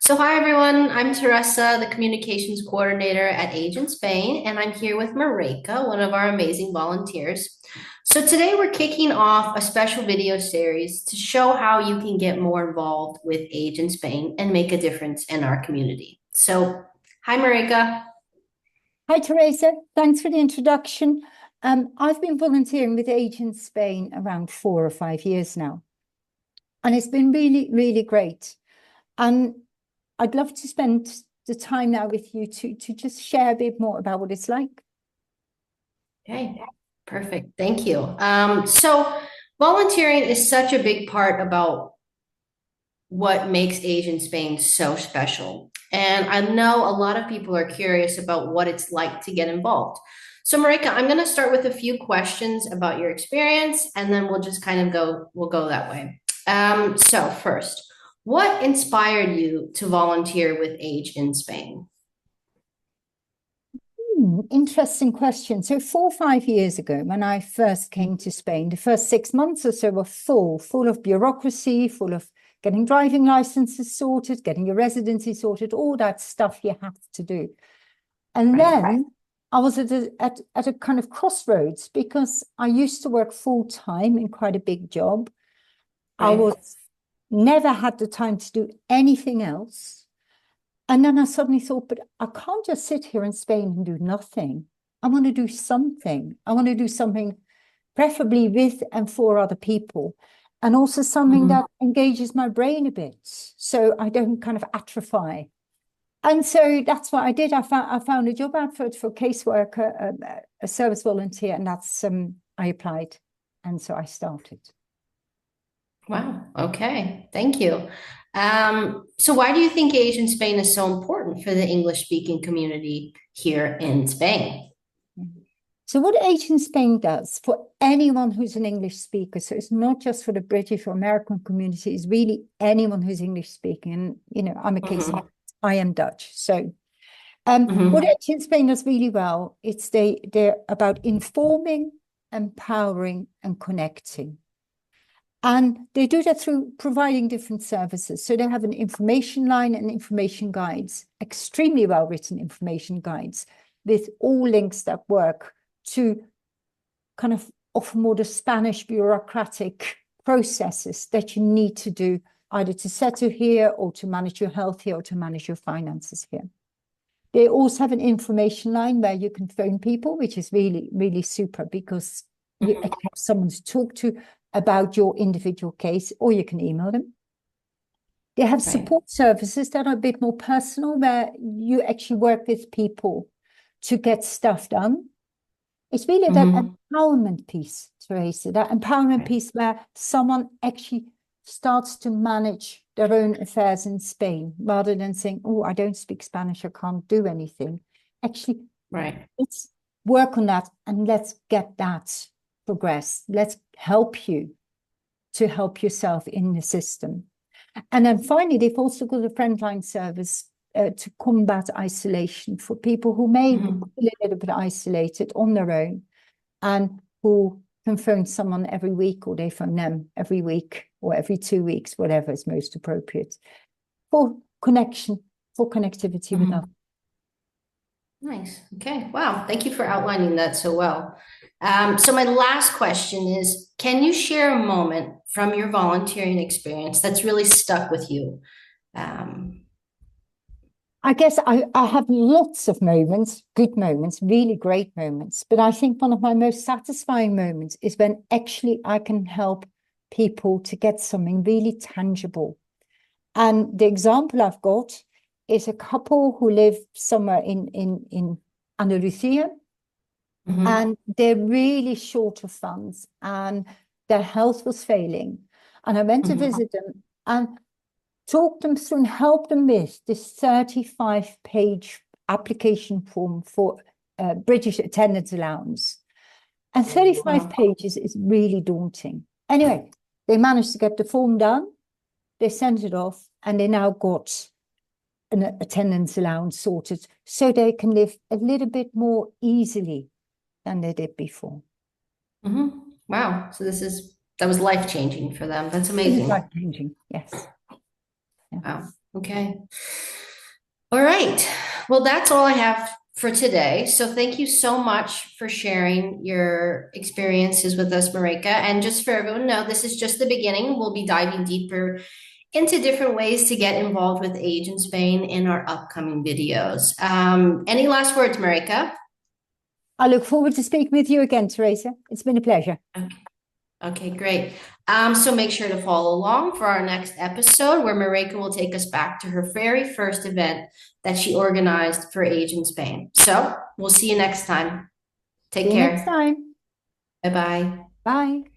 So, hi everyone, I'm Teresa, the Communications Coordinator at Age in Spain, and I'm here with Marijke, one of our amazing volunteers. So, today we're kicking off a special video series to show how you can get more involved with Age in Spain and make a difference in our community. So, hi Marijke. Hi, Teresa. Thanks for the introduction. I've been volunteering with Age in Spain around 4 or 5 years now, and it's been really, really great. And I'd love to spend the time now with you to just share a bit more about what it's like. Okay, perfect. Thank you. So, volunteering is such a big part about what makes Age in Spain so special. And I know a lot of people are curious about what it's like to get involved. So, Marika, I'm going to start with a few questions about your experience, and then we'll just kind of we'll go that way. So first, what inspired you to volunteer with Age in Spain? Interesting question. So 4 or 5 years ago, when I first came to Spain, the first 6 months or so were full of bureaucracy, full of getting driving licenses sorted, getting your residency sorted, all that stuff you have to do. And Right. then I was at a kind of crossroads because I used to work full time in quite a big job. I Right. was never had the time to do anything else. And then I suddenly thought, but I can't just sit here in Spain and do nothing. I want to do something. I want to do something preferably with and for other people. And also something Mhm. that engages my brain a bit so I don't kind of atrophy. And so that's what I did. I found a job advert for caseworker, a service volunteer, and that's I applied, and so I started. Wow. Okay. Thank you. So why do you think Age in Spain is so important for the English speaking community here in Spain? So what Age in Spain does for anyone who's an English speaker, so it's not just for the British or American community, it's really anyone who's English speaking. And I'm a case Hmm. of I am Dutch, so what Hmm. Age in Spain does really well, they're about informing, empowering, and connecting. And they do that through providing different services. So they have an information line and information guides, extremely well written information guides with all links that work to kind of offer more the Spanish bureaucratic processes that you need to do either to settle here or to manage your health here or to manage your finances here. They also have an information line where you can phone people, which is really, really super because you have someone to talk to about your individual case, or you can email them. They have Right. support services that are a bit more personal, where you actually work with people to get stuff done. It's really that Hmm. empowerment piece, Teresa, that empowerment Right. piece where someone actually starts to manage their own affairs in Spain rather than saying, oh, I don't speak Spanish, I can't do anything. Actually, Right. let's work on that and let's get that progress. Let's help you to help yourself in the system. And then finally, they've also got a frontline service to combat isolation for people who may feel Hmm. a little bit isolated on their own and who can phone someone every week or they phone them every week or every 2 weeks, whatever is most appropriate for connection, for connectivity with others. Hmm. Nice. Okay. Wow. Thank you for outlining that so well. So my last question is, can you share a moment from your volunteering experience that's really stuck with you? Um, I guess I have lots of moments, good moments, really great moments. But I think one of my most satisfying moments is when actually I can help people to get something really tangible. And the example I've got is a couple who live somewhere in Andalusia, mhm, and they're really short of funds and their health was failing. And I went to mhm, visit them and talk them through and help them with this 35-page application form for British attendance allowance. And 35 wow. pages is really daunting. Anyway, they managed to get the form done, they sent it off, and they now got an attendance allowance sorted so they can live a little bit more easily than they did before. Mhm. Wow. So that was life changing for them. That's It was amazing. life changing, yes. Yeah. Wow. Okay. All right. Well, that's all I have for today. So thank you so much for sharing your experiences with us, Marijke. And just for everyone to know, this is just the beginning. We'll be diving deeper into different ways to get involved with Age in Spain in our upcoming videos. Any last words, Marijke? I look forward to speaking with you again, Teresa. It's been a pleasure. Okay, great. So make sure to follow along for our next episode where Marijke will take us back to her very first event that she organized for Age in Spain. So we'll see you next time. See Take you next care. time. Bye bye. Bye.